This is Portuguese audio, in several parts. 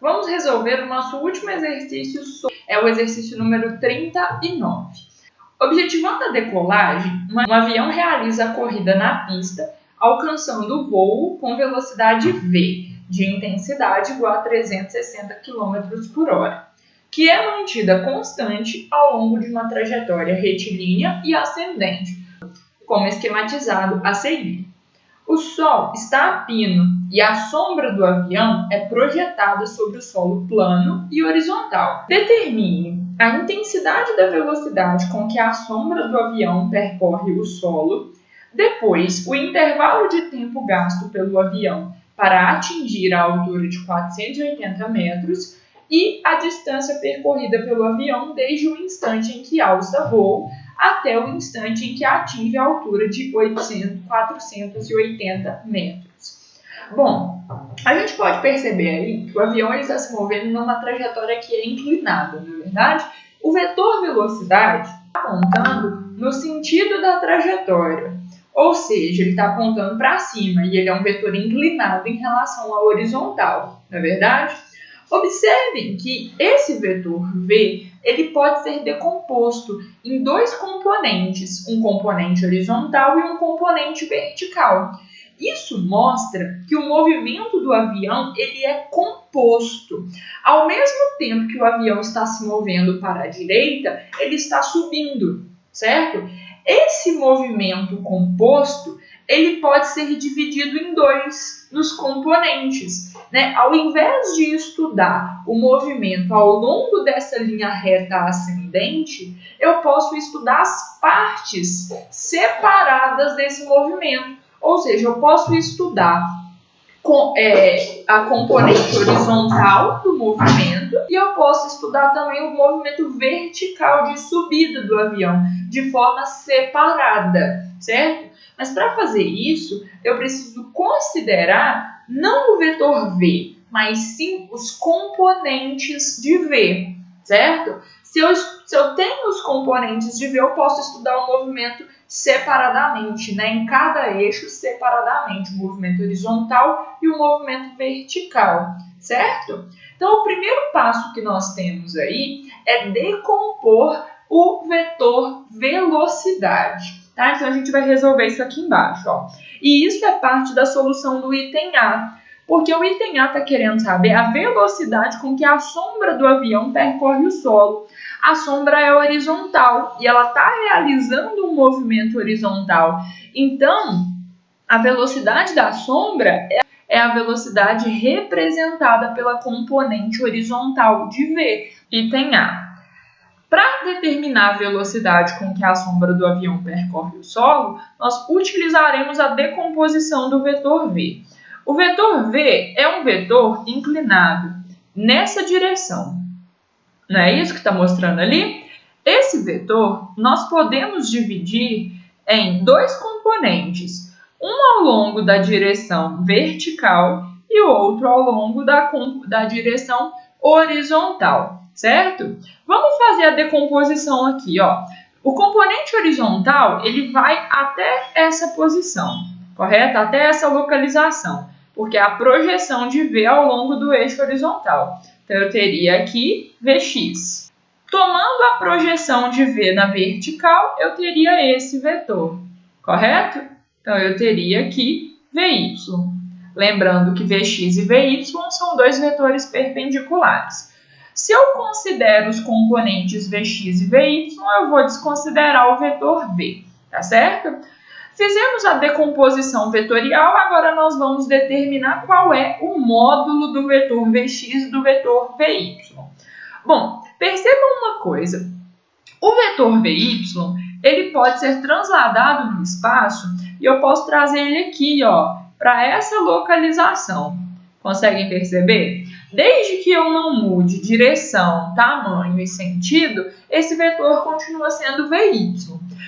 Vamos resolver o nosso último exercício, é o exercício número 39. Objetivando a decolagem, um avião realiza a corrida na pista, alcançando o voo com velocidade V, de intensidade igual a 360 km por hora, que é mantida constante ao longo de uma trajetória retilínea e ascendente, como esquematizado a seguir. O Sol está a pino e a sombra do avião é projetada sobre o solo plano e horizontal. Determine a intensidade da velocidade com que a sombra do avião percorre o solo, depois o intervalo de tempo gasto pelo avião para atingir a altura de 480 metros e a distância percorrida pelo avião desde o instante em que alça voo até o instante em que atinge a altura de 480 metros. Bom, a gente pode perceber aí que o avião está se movendo numa trajetória que é inclinada, não é verdade? O vetor velocidade está apontando no sentido da trajetória, ou seja, ele está apontando para cima e ele é um vetor inclinado em relação à horizontal, não é verdade? Observem que esse vetor V ele pode ser decomposto em dois componentes, um componente horizontal e um componente vertical. Isso mostra que o movimento do avião ele é composto. Ao mesmo tempo que o avião está se movendo para a direita, ele está subindo, certo? Esse movimento composto ele pode ser dividido em dois nos componentes, né? Ao invés de estudar o movimento ao longo dessa linha reta ascendente, eu posso estudar as partes separadas desse movimento. Ou seja, eu posso estudar a componente horizontal do movimento e eu posso estudar também o movimento vertical de subida do avião de forma separada, certo? Mas para fazer isso, eu preciso considerar não o vetor V, mas sim os componentes de V, certo? Se eu tenho os componentes de V, eu posso estudar o movimento separadamente, né? Em cada eixo separadamente, o movimento horizontal e o movimento vertical, certo? Então, o primeiro passo que nós temos aí é decompor o vetor velocidade. Tá? Então, a gente vai resolver isso aqui embaixo. Ó. E isso é parte da solução do item A, porque o item A está querendo saber a velocidade com que a sombra do avião percorre o solo. A sombra é horizontal e ela está realizando um movimento horizontal. Então, a velocidade da sombra é a velocidade representada pela componente horizontal de V, item A. Para determinar a velocidade com que a sombra do avião percorre o solo, nós utilizaremos a decomposição do vetor V. O vetor V é um vetor inclinado nessa direção. Não é isso que está mostrando ali? Esse vetor nós podemos dividir em dois componentes, um ao longo da direção vertical e o outro ao longo da direção horizontal. Certo? Vamos fazer a decomposição aqui, ó. O componente horizontal, ele vai até essa posição, correto? Até essa localização, porque é a projeção de V ao longo do eixo horizontal. Então, eu teria aqui Vx. Tomando a projeção de V na vertical, eu teria esse vetor, correto? Então, eu teria aqui Vy. Lembrando que Vx e Vy são dois vetores perpendiculares. Se eu considero os componentes Vx e Vy, eu vou desconsiderar o vetor V, tá certo? Fizemos a decomposição vetorial, agora nós vamos determinar qual é o módulo do vetor Vx e do vetor Vy. Bom, percebam uma coisa, o vetor Vy, ele pode ser transladado no espaço e eu posso trazer ele aqui, ó, para essa localização. Conseguem perceber? Desde que eu não mude direção, tamanho e sentido, esse vetor continua sendo Vy.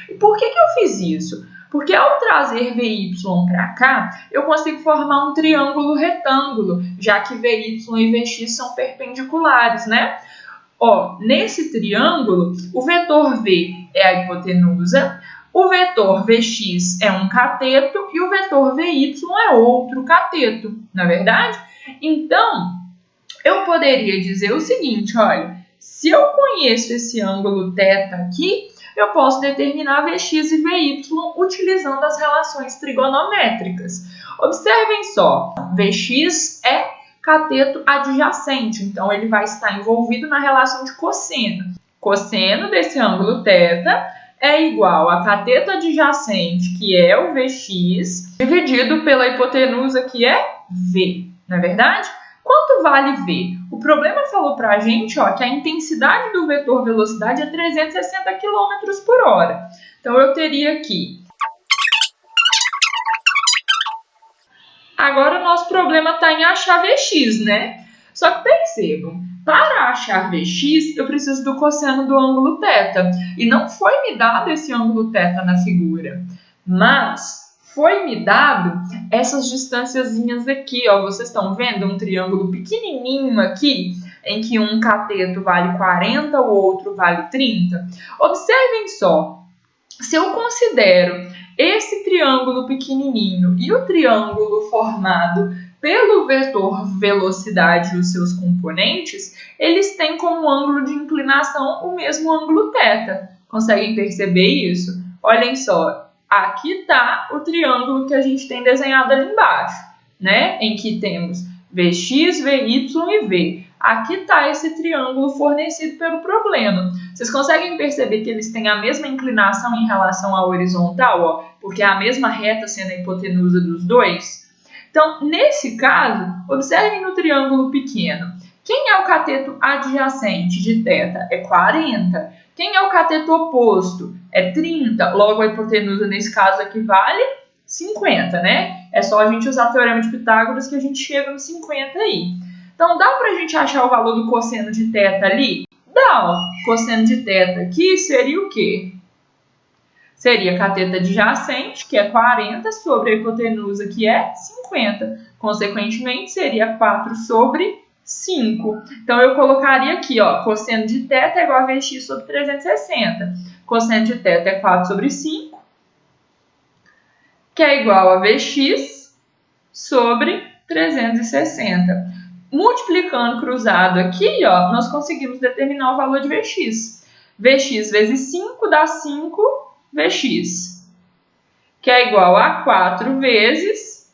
E por que eu fiz isso? Porque ao trazer Vy para cá, eu consigo formar um triângulo retângulo, já que Vy e Vx são perpendiculares, né? Ó, nesse triângulo, o vetor V é a hipotenusa, o vetor Vx é um cateto e o vetor Vy é outro cateto, não é verdade? Então, eu poderia dizer o seguinte, olha, se eu conheço esse ângulo θ aqui, eu posso determinar Vx e Vy utilizando as relações trigonométricas. Observem só, Vx é cateto adjacente, então ele vai estar envolvido na relação de cosseno. Cosseno desse ângulo θ é igual a cateto adjacente, que é o Vx, dividido pela hipotenusa, que é V, não é verdade? Quanto vale V? O problema falou para a gente que a intensidade do vetor velocidade é 360 km por hora. Então, eu teria aqui. Agora, o nosso problema está em achar Vx, né? Só que percebam, para achar Vx, eu preciso do cosseno do ângulo θ. E não foi me dado esse ângulo θ na figura, mas foi me dado essas distânciazinhas aqui, ó. Vocês estão vendo um triângulo pequenininho aqui, em que um cateto vale 40, o outro vale 30? Observem só, se eu considero esse triângulo pequenininho e o triângulo formado pelo vetor velocidade e os seus componentes, eles têm como ângulo de inclinação o mesmo ângulo θ. Conseguem perceber isso? Olhem só. Aqui está o triângulo que a gente tem desenhado ali embaixo, né? Em que temos Vx, Vy e V. Aqui está esse triângulo fornecido pelo problema. Vocês conseguem perceber que eles têm a mesma inclinação em relação à horizontal, ó? Porque é a mesma reta sendo a hipotenusa dos dois? Então, nesse caso, observem no triângulo pequeno. Quem é o cateto adjacente de θ? É 40. Quem é o cateto oposto? É 30. Logo, a hipotenusa, nesse caso aqui, vale 50, né? É só a gente usar o teorema de Pitágoras que a gente chega no 50 aí. Então, dá pra gente achar o valor do cosseno de θ ali? Dá, ó. Cosseno de θ aqui seria o quê? Seria cateto adjacente, que é 40, sobre a hipotenusa, que é 50. Consequentemente, seria 4 sobre 5. Então, eu colocaria aqui, ó, cosseno de θ é igual a Vx sobre 360. Cosseno de θ é 4 sobre 5, que é igual a Vx sobre 360. Multiplicando cruzado aqui, ó, nós conseguimos determinar o valor de Vx. Vx vezes 5 dá 5 Vx, que é igual a 4 vezes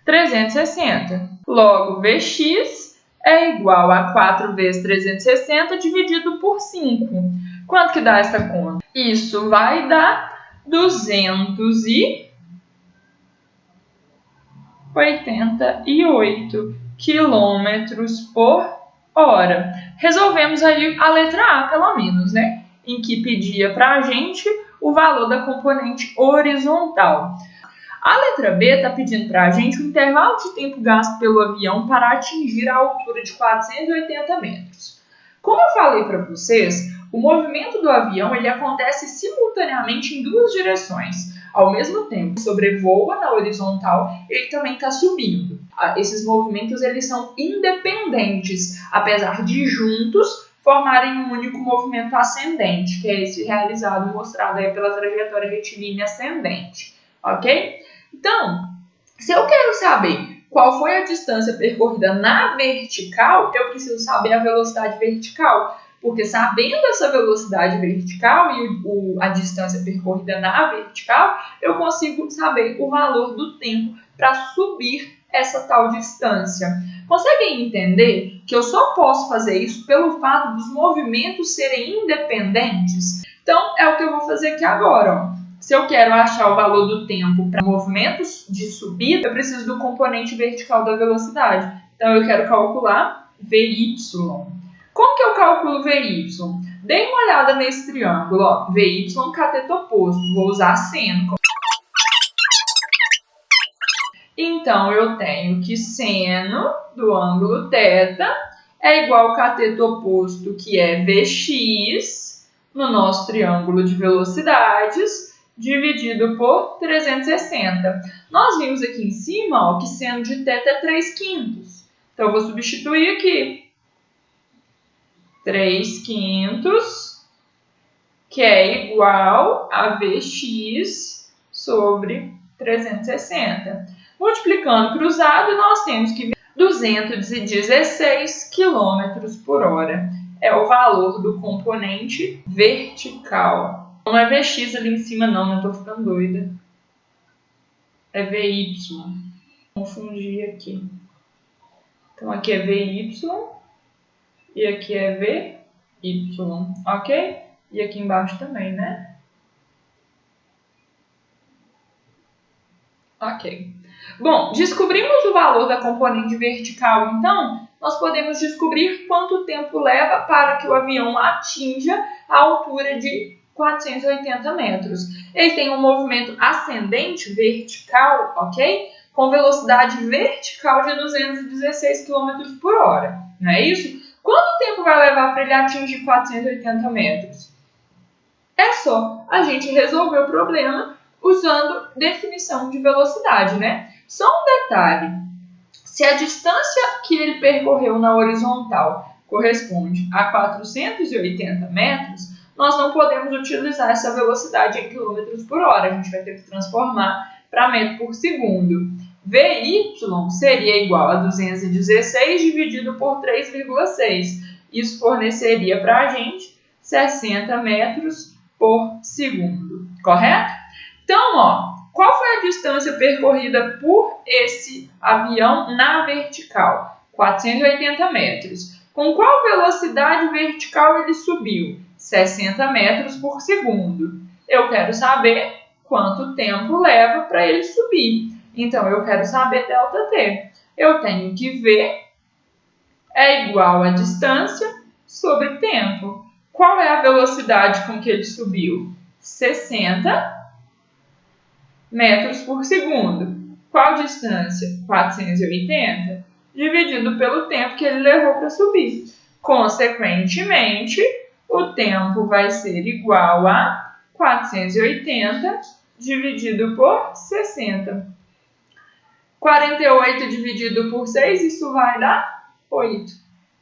360. Logo, Vx é igual a 4 vezes 360 dividido por 5. Quanto que dá essa conta? Isso vai dar 288 quilômetros por hora. Resolvemos aí a letra A, pelo menos, né? Em que pedia para a gente o valor da componente horizontal. A letra B está pedindo para a gente o intervalo de tempo gasto pelo avião para atingir a altura de 480 metros. Como eu falei para vocês, o movimento do avião ele acontece simultaneamente em duas direções. Ao mesmo tempo que sobrevoa na horizontal, ele também está subindo. Esses movimentos eles são independentes, apesar de juntos formarem um único movimento ascendente, que é esse realizado e mostrado aí pela trajetória retilínea ascendente. Ok? Então, se eu quero saber qual foi a distância percorrida na vertical, eu preciso saber a velocidade vertical. Porque sabendo essa velocidade vertical e a distância percorrida na vertical, eu consigo saber o valor do tempo para subir essa tal distância. Conseguem entender que eu só posso fazer isso pelo fato dos movimentos serem independentes? Então, é o que eu vou fazer aqui agora, ó. Se eu quero achar o valor do tempo para movimentos de subida, eu preciso do componente vertical da velocidade. Então, eu quero calcular Vy. Como que eu calculo Vy? Dê uma olhada nesse triângulo, ó. Vy, cateto oposto. Vou usar seno. Então, eu tenho que seno do ângulo θ é igual ao cateto oposto, que é Vx, no nosso triângulo de velocidades, dividido por 360. Nós vimos aqui em cima, ó, que seno de θ é 3/5. Então, eu vou substituir aqui. 3/5, que é igual a Vx sobre 360. Multiplicando cruzado, nós temos que 216 km por hora. É o valor do componente vertical. Não é Vx ali em cima não, eu tô ficando doida. É Vy. Confundi aqui. Então aqui é Vy e aqui é Vy, ok? E aqui embaixo também, né? Ok. Bom, descobrimos o valor da componente vertical, então, nós podemos descobrir quanto tempo leva para que o avião atinja a altura de 480 metros. Ele tem um movimento ascendente vertical, ok? Com velocidade vertical de 216 km por hora, não é isso? Quanto tempo vai levar para ele atingir 480 metros? É só a gente resolver o problema usando definição de velocidade, né? Só um detalhe, se a distância que ele percorreu na horizontal corresponde a 480 metros, nós não podemos utilizar essa velocidade em quilômetros por hora, a gente vai ter que transformar para metro por segundo. Vy seria igual a 216 dividido por 3,6. Isso forneceria para a gente 60 metros por segundo, correto? Então, qual foi a distância percorrida por esse avião na vertical? 480 metros. Com qual velocidade vertical ele subiu? 60 metros por segundo. Eu quero saber quanto tempo leva para ele subir. Então, eu quero saber ΔT. Eu tenho que V é igual a distância sobre tempo. Qual é a velocidade com que ele subiu? 60 metros por segundo. Qual distância? 480 dividido pelo tempo que ele levou para subir. Consequentemente, o tempo vai ser igual a 480 dividido por 60. 48 dividido por 6, isso vai dar 8.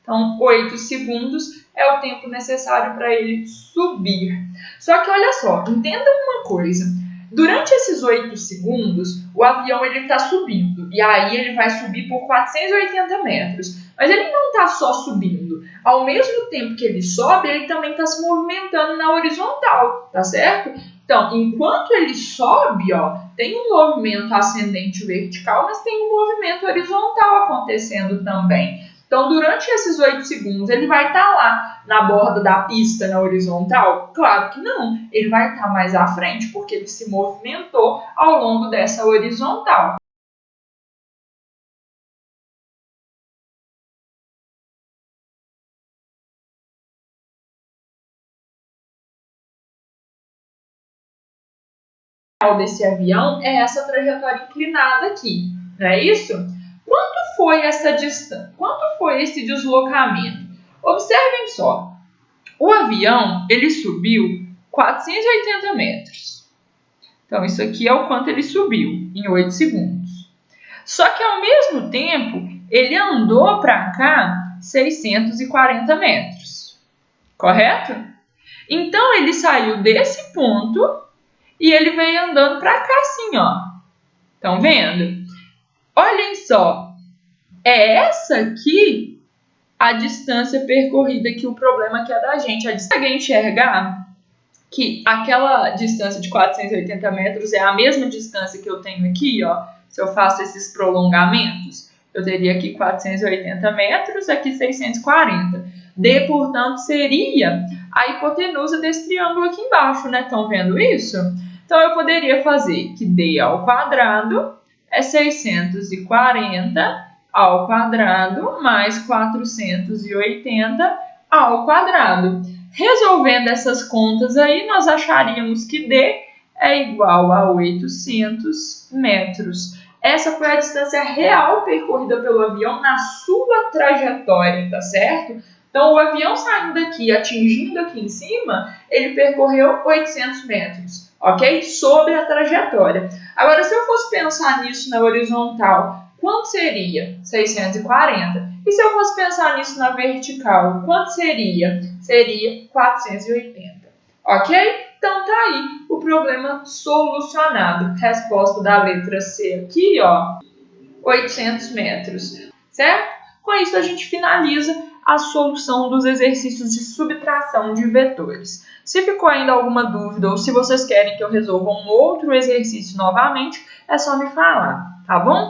Então, 8 segundos é o tempo necessário para ele subir. Só que olha só, entenda uma coisa. Durante esses 8 segundos, o avião está subindo. E aí ele vai subir por 480 metros. Mas ele não está só subindo. Ao mesmo tempo que ele sobe, ele também está se movimentando na horizontal, tá certo? Então, enquanto ele sobe, tem um movimento ascendente vertical, mas tem um movimento horizontal acontecendo também. Então, durante esses 8 segundos, ele vai estar lá na borda da pista, na horizontal? Claro que não. Ele vai estar mais à frente, porque ele se movimentou ao longo dessa horizontal. Desse avião é essa trajetória inclinada aqui, não é isso? Quanto foi essa distância? Quanto foi esse deslocamento? Observem só, o avião ele subiu 480 metros. Então isso aqui é o quanto ele subiu em 8 segundos. Só que ao mesmo tempo ele andou para cá 640 metros, correto? Então ele saiu desse ponto e ele veio andando para cá assim, Estão vendo? Olhem só. É essa aqui a distância percorrida que o problema que é da gente. A distância que enxergar que aquela distância de 480 metros é a mesma distância que eu tenho aqui, Se eu faço esses prolongamentos, eu teria aqui 480 metros, aqui 640. D, portanto, seria a hipotenusa desse triângulo aqui embaixo, né? Estão vendo isso? Então, eu poderia fazer que D ao quadrado é 640 ao quadrado mais 480 ao quadrado. Resolvendo essas contas aí, nós acharíamos que D é igual a 800 metros. Essa foi a distância real percorrida pelo avião na sua trajetória, tá certo? Então, o avião saindo daqui, atingindo aqui em cima, ele percorreu 800 metros, ok? Sobre a trajetória. Agora, se eu fosse pensar nisso na horizontal, quanto seria? 640. E se eu fosse pensar nisso na vertical, quanto seria? Seria 480, ok? Então, tá aí o problema solucionado. Resposta da letra C aqui, 800 metros. certo? Com isso, a gente finaliza a solução dos exercícios de subtração de vetores. Se ficou ainda alguma dúvida ou se vocês querem que eu resolva um outro exercício novamente, é só me falar, tá bom?